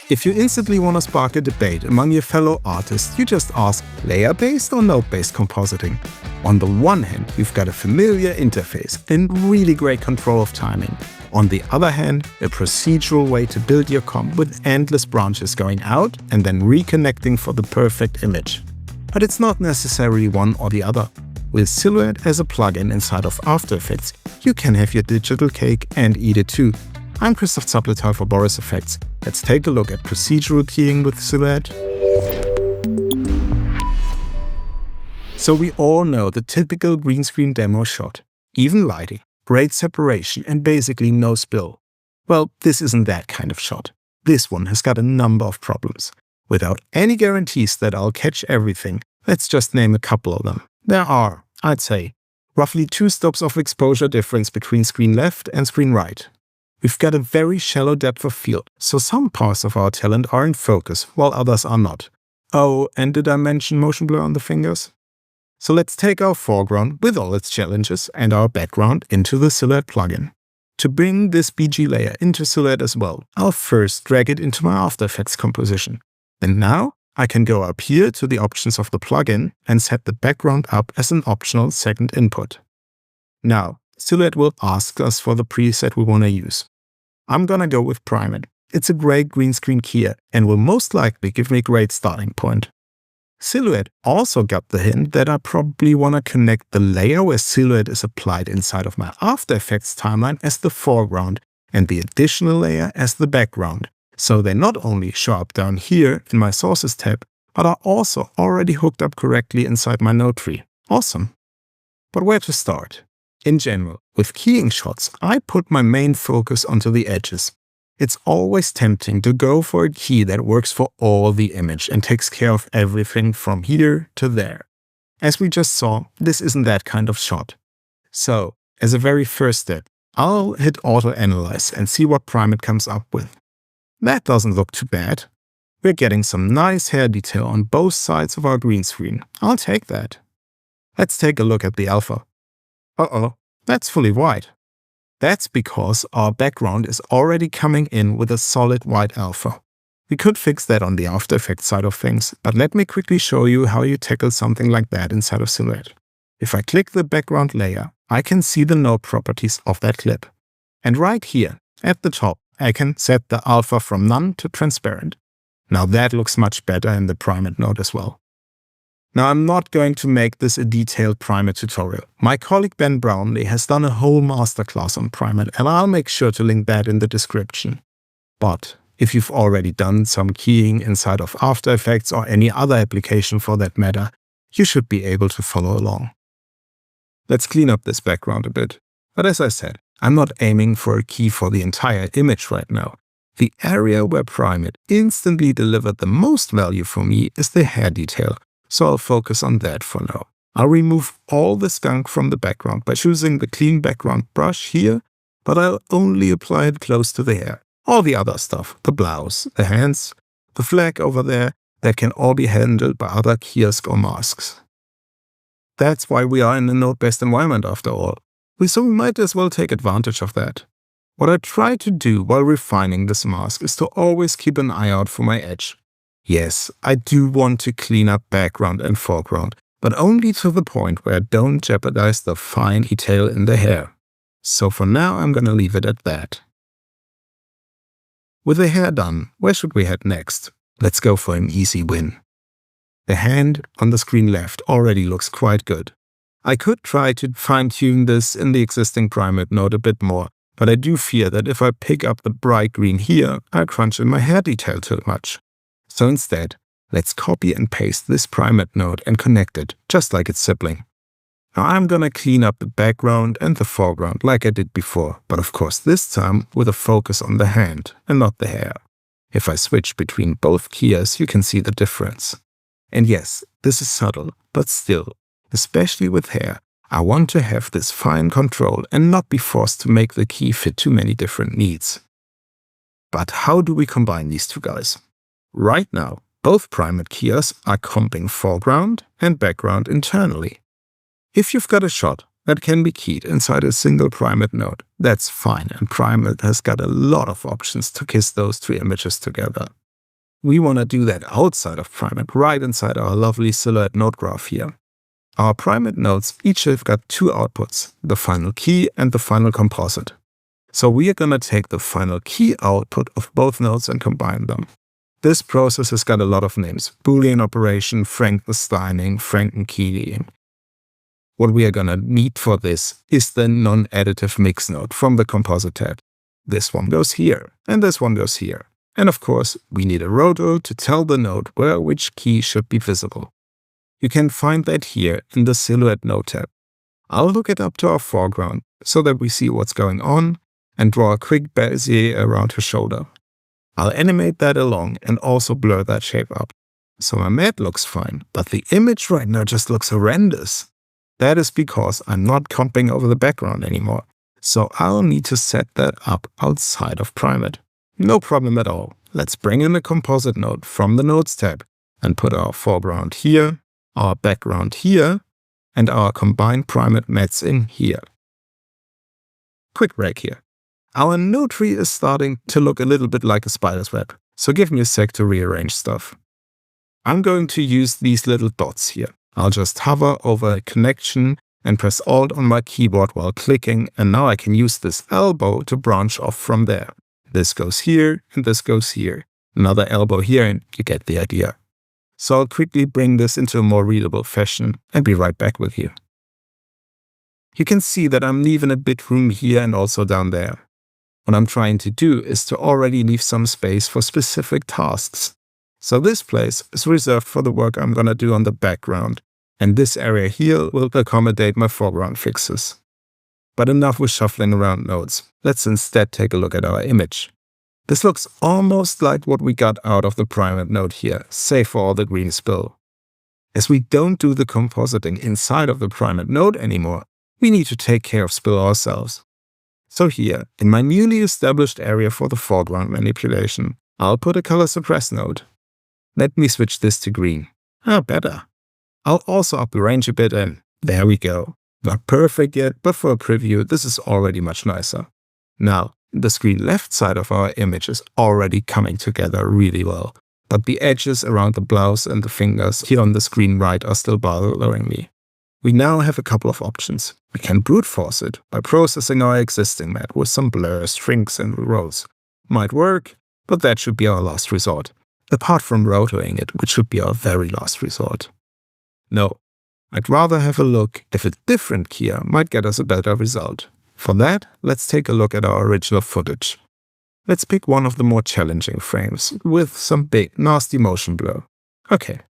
If you instantly want to spark a debate among your fellow artists, you just ask layer-based or node-based compositing. On the one hand, you've got a familiar interface and really great control of timing. On the other hand, a procedural way to build your comp with endless branches going out and then reconnecting for the perfect image. But it's not necessarily one or the other. With Silhouette as a plugin inside of After Effects, you can have your digital cake and eat it too. I'm Christoph Zapletal for Boris Effects. Let's take a look at procedural keying with Silhouette. So we all know the typical green screen demo shot. Even lighting, great separation, and basically no spill. Well, this isn't that kind of shot. This one has got a number of problems. Without any guarantees that I'll catch everything, let's just name a couple of them. There are, I'd say, roughly 2 stops of exposure difference between screen left and screen right. We've got a very shallow depth of field, so some parts of our talent are in focus, while others are not. Oh, and did I mention motion blur on the fingers? So let's take our foreground with all its challenges and our background into the Silhouette plugin. To bring this BG layer into Silhouette as well, I'll first drag it into my After Effects composition. And now I can go up here to the options of the plugin and set the background up as an optional second input. Now, Silhouette will ask us for the preset we want to use. I'm gonna go with Primate. It's a great green screen keyer and will most likely give me a great starting point. Silhouette also got the hint that I probably want to connect the layer where Silhouette is applied inside of my After Effects timeline as the foreground and the additional layer as the background. So they not only show up down here in my Sources tab, but are also already hooked up correctly inside my node tree. Awesome. But where to start? In general, with keying shots, I put my main focus onto the edges. It's always tempting to go for a key that works for all the image and takes care of everything from here to there. As we just saw, this isn't that kind of shot. So, as a very first step, I'll hit Auto Analyze and see what Primate comes up with. That doesn't look too bad. We're getting some nice hair detail on both sides of our green screen. I'll take that. Let's take a look at the alpha. Uh-oh, that's fully white. That's because our background is already coming in with a solid white alpha. We could fix that on the After Effects side of things, but let me quickly show you how you tackle something like that inside of Silhouette. If I click the background layer, I can see the node properties of that clip. And right here, at the top, I can set the alpha from none to transparent. Now that looks much better in the Primate node as well. Now I'm not going to make this a detailed Primate tutorial. My colleague Ben Brownlee has done a whole masterclass on Primate and I'll make sure to link that in the description. But if you've already done some keying inside of After Effects or any other application for that matter, you should be able to follow along. Let's clean up this background a bit. But as I said, I'm not aiming for a key for the entire image right now. The area where Primate instantly delivered the most value for me is the hair detail. So I'll focus on that for now. I'll remove all the skunk from the background by choosing the clean background brush here, but I'll only apply it close to the hair. All the other stuff, the blouse, the hands, the flag over there, that can all be handled by other keyers or masks. That's why we are in a node-based environment after all. So we might as well take advantage of that. What I try to do while refining this mask is to always keep an eye out for my edge. Yes, I do want to clean up background and foreground, but only to the point where I don't jeopardize the fine detail in the hair. So for now, I'm gonna leave it at that. With the hair done, where should we head next? Let's go for an easy win. The hand on the screen left already looks quite good. I could try to fine-tune this in the existing Primate node a bit more, but I do fear that if I pick up the bright green here, I'll crunch in my hair detail too much. So instead, let's copy and paste this Primate node and connect it, just like its sibling. Now I'm gonna clean up the background and the foreground like I did before, but of course this time with a focus on the hand and not the hair. If I switch between both keyers, you can see the difference. And yes, this is subtle, but still, especially with hair, I want to have this fine control and not be forced to make the key fit too many different needs. But how do we combine these two guys? Right now, both Primate keyers are comping foreground and background internally. If you've got a shot that can be keyed inside a single Primate node, that's fine, and Primate has got a lot of options to kiss those two images together. We want to do that outside of Primate, right inside our lovely silhouette node graph here. Our Primate nodes each have got two outputs, the final key and the final composite. So we are going to take the final key output of both nodes and combine them. This process has got a lot of names: Boolean operation, Frankensteining, Frankenkeying. What we are going to need for this is the non-additive mix node from the composite tab. This one goes here, and this one goes here. And of course, we need a Roto to tell the node where which key should be visible. You can find that here in the Silhouette Node tab. I'll look it up to our foreground so that we see what's going on and draw a quick bezier around her shoulder. I'll animate that along and also blur that shape up. So my mat looks fine, but the image right now just looks horrendous. That is because I'm not comping over the background anymore. So I'll need to set that up outside of Primate. No problem at all. Let's bring in the Composite node from the Nodes tab and put our foreground here, our background here, and our combined Primate mats in here. Quick break here. Our node tree is starting to look a little bit like a spider's web, so give me a sec to rearrange stuff. I'm going to use these little dots here. I'll just hover over a connection and press Alt on my keyboard while clicking, and now I can use this elbow to branch off from there. This goes here, and this goes here. Another elbow here, and you get the idea. So I'll quickly bring this into a more readable fashion and be right back with you. You can see that I'm leaving a bit room here and also down there. What I'm trying to do is to already leave some space for specific tasks. So this place is reserved for the work I'm gonna do on the background, and this area here will accommodate my foreground fixes. But enough with shuffling around nodes. Let's instead take a look at our image. This looks almost like what we got out of the Primate node here, save for all the green spill. As we don't do the compositing inside of the Primate node anymore, we need to take care of spill ourselves. So here, in my newly established area for the foreground manipulation, I'll put a color suppress node. Let me switch this to green. Better. I'll also up the range a bit, and there we go. Not perfect yet, but for a preview, this is already much nicer. Now, the screen left side of our image is already coming together really well, but the edges around the blouse and the fingers here on the screen right are still bothering me. We now have a couple of options. We can brute force it by processing our existing mat with some blurs, shrinks, and rolls. Might work, but that should be our last resort. Apart from rotoing it, which should be our very last resort. No, I'd rather have a look if a different keyer might get us a better result. For that, let's take a look at our original footage. Let's pick one of the more challenging frames with some big, nasty motion blur. Okay.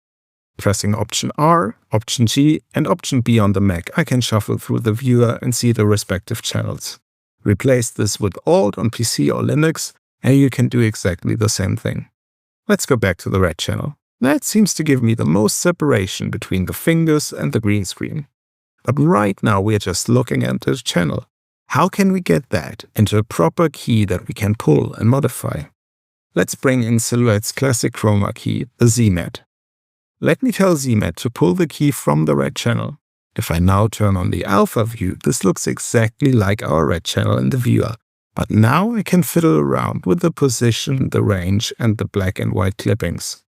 Pressing Option R, Option G, and Option B on the Mac, I can shuffle through the viewer and see the respective channels. Replace this with Alt on PC or Linux, and you can do exactly the same thing. Let's go back to the red channel. That seems to give me the most separation between the fingers and the green screen. But right now we're just looking at the channel. How can we get that into a proper key that we can pull and modify? Let's bring in Silhouette's classic chroma key, the ZMAT. Let me tell ZMAT to pull the key from the red channel. If I now turn on the alpha view, this looks exactly like our red channel in the viewer. But now I can fiddle around with the position, the range, and the black and white clippings.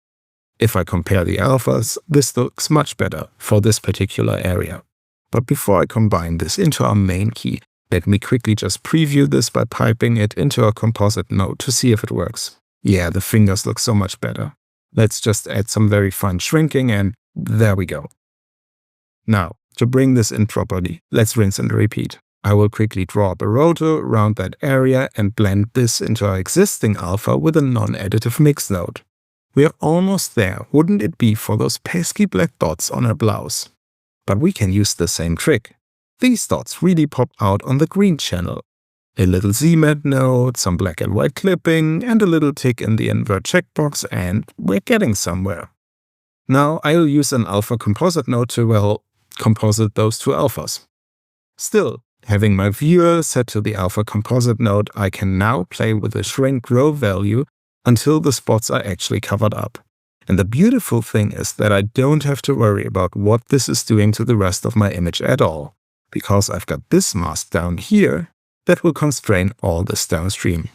If I compare the alphas, this looks much better for this particular area. But before I combine this into our main key, let me quickly just preview this by piping it into a composite node to see if it works. Yeah, the fingers look so much better. Let's just add some very fine shrinking, and there we go. Now, to bring this in properly, let's rinse and repeat. I will quickly draw up a roto around that area and blend this into our existing alpha with a non-additive mix node. We are almost there, wouldn't it be for those pesky black dots on her blouse? But we can use the same trick. These dots really pop out on the green channel. A little ZMAT node, some black and white clipping, and a little tick in the invert checkbox, and we're getting somewhere. Now I'll use an alpha composite node to, well, composite those two alphas. Still, having my viewer set to the alpha composite node, I can now play with the shrink grow value until the spots are actually covered up. And the beautiful thing is that I don't have to worry about what this is doing to the rest of my image at all, because I've got this mask down here that will constrain all this downstream.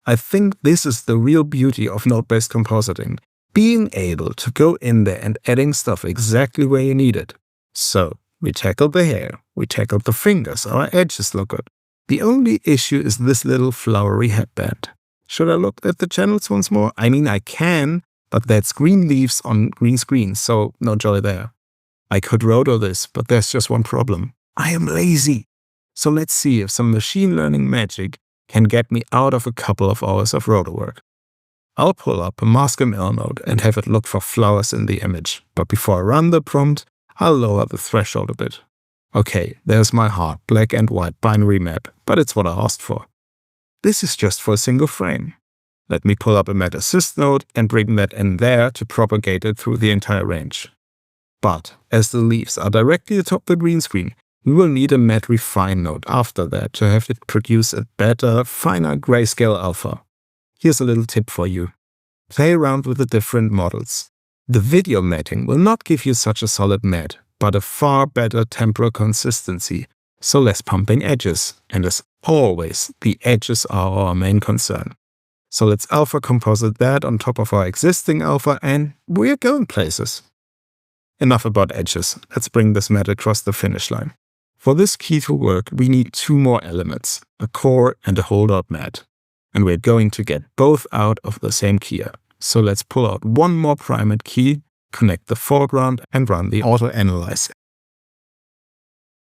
I think this is the real beauty of node-based compositing, being able to go in there and adding stuff exactly where you need it. So, we tackled the hair, we tackled the fingers, our edges look good. The only issue is this little flowery headband. Should I look at the channels once more? I mean, I can, but that's green leaves on green screen, so no joy there. I could roto this, but there's just one problem. I am lazy. So let's see if some machine learning magic can get me out of a couple of hours of roto work. I'll pull up a mask.ml node and have it look for flowers in the image, but before I run the prompt, I'll lower the threshold a bit. Okay, there's my hard black and white binary map, but it's what I asked for. This is just for a single frame. Let me pull up a mat assist node and bring that in there to propagate it through the entire range. But as the leaves are directly atop the green screen, we will need a mat refine node after that to have it produce a better, finer grayscale alpha. Here's a little tip for you. Play around with the different models. The video matting will not give you such a solid mat, but a far better temporal consistency, so less pumping edges, and as always, the edges are our main concern. So let's alpha composite that on top of our existing alpha and we're going places. Enough about edges, let's bring this mat across the finish line. For this key to work, we need two more elements, a core and a holdout mat. And we're going to get both out of the same keyer. So let's pull out one more primate key, connect the foreground and run the auto-analyze.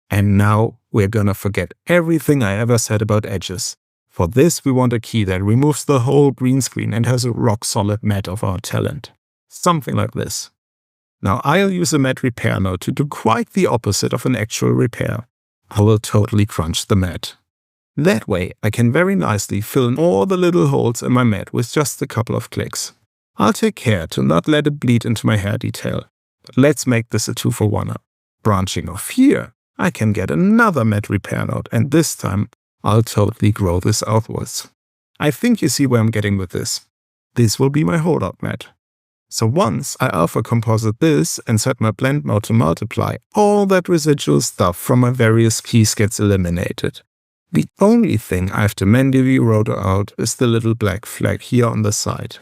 And now we're gonna forget everything I ever said about edges. For this we want a key that removes the whole green screen and has a rock-solid mat of our talent. Something like this. Now I'll use a mat repair node to do quite the opposite of an actual repair. I will totally crunch the mat. That way I can very nicely fill in all the little holes in my mat with just a couple of clicks. I'll take care to not let it bleed into my hair detail. But let's make this a 2-for-1. Branching off here, I can get another mat repair node and this time I'll totally grow this outwards. I think you see where I'm getting with this. This will be my holdout mat. So once I alpha composite this and set my blend mode to multiply, all that residual stuff from my various keys gets eliminated. The only thing I have to manually roto out is the little black flag here on the side.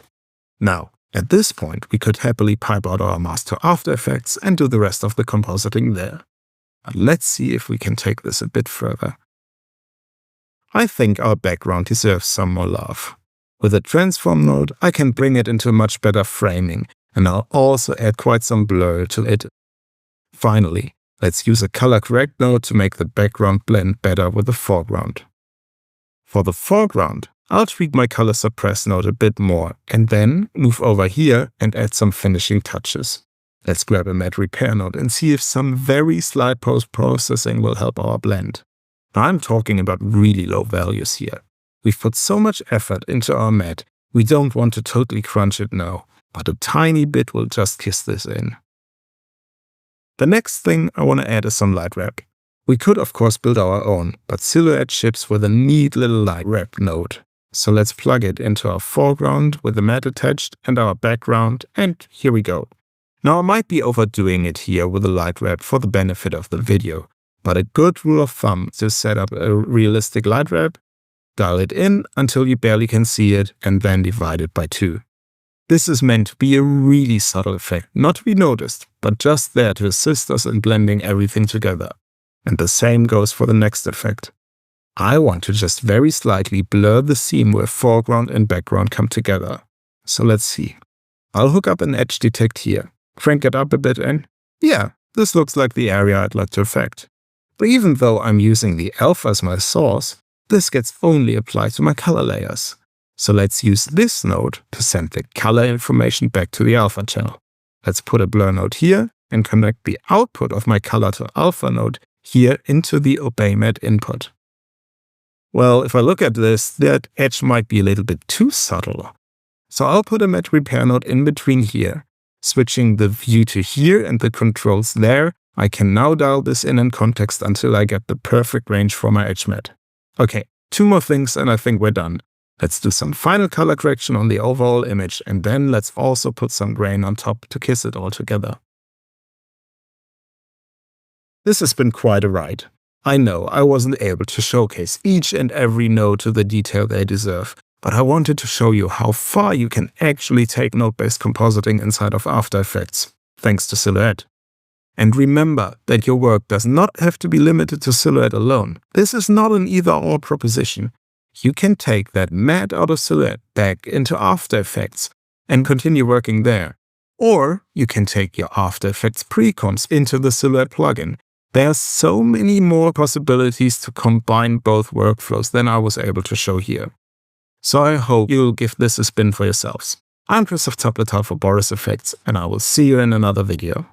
Now, at this point, we could happily pipe out our mask to After Effects and do the rest of the compositing there. But let's see if we can take this a bit further. I think our background deserves some more love. With a transform node, I can bring it into much better framing, and I'll also add quite some blur to it. Finally, let's use a color correct node to make the background blend better with the foreground. For the foreground, I'll tweak my color suppress node a bit more, and then move over here and add some finishing touches. Let's grab a mat repair node and see if some very slight post-processing will help our blend. I'm talking about really low values here. We've put so much effort into our mat, we don't want to totally crunch it now, but a tiny bit will just kiss this in. The next thing I want to add is some light wrap. We could of course build our own, but Silhouette ships with a neat little light wrap node. So let's plug it into our foreground with the mat attached and our background, and here we go. Now I might be overdoing it here with a light wrap for the benefit of the video, but a good rule of thumb is to set up a realistic light wrap, dial it in until you barely can see it, and then divide it by 2. This is meant to be a really subtle effect, not to be noticed, but just there to assist us in blending everything together. And the same goes for the next effect. I want to just very slightly blur the seam where foreground and background come together. So let's see. I'll hook up an edge detect here, crank it up a bit, and yeah, this looks like the area I'd like to affect. But even though I'm using the alpha as my source, this gets only applied to my color layers. So let's use this node to send the color information back to the alpha channel. Let's put a blur node here and connect the output of my color to alpha node here into the obey mat input. Well, if I look at this, that edge might be a little bit too subtle. So I'll put a mat repair node in between here. Switching the view to here and the controls there, I can now dial this in context until I get the perfect range for my edge mat. Okay, 2 more things and I think we're done. Let's do some final color correction on the overall image, and then let's also put some grain on top to kiss it all together. This has been quite a ride. I know I wasn't able to showcase each and every node to the detail they deserve, but I wanted to show you how far you can actually take node-based compositing inside of After Effects, thanks to Silhouette. And remember that your work does not have to be limited to Silhouette alone. This is not an either-or proposition. You can take that matte out of Silhouette back into After Effects and continue working there. Or you can take your After Effects pre-comps into the Silhouette plugin. There are so many more possibilities to combine both workflows than I was able to show here. So I hope you'll give this a spin for yourselves. I'm Christoph Zapletal for Boris Effects, and I will see you in another video.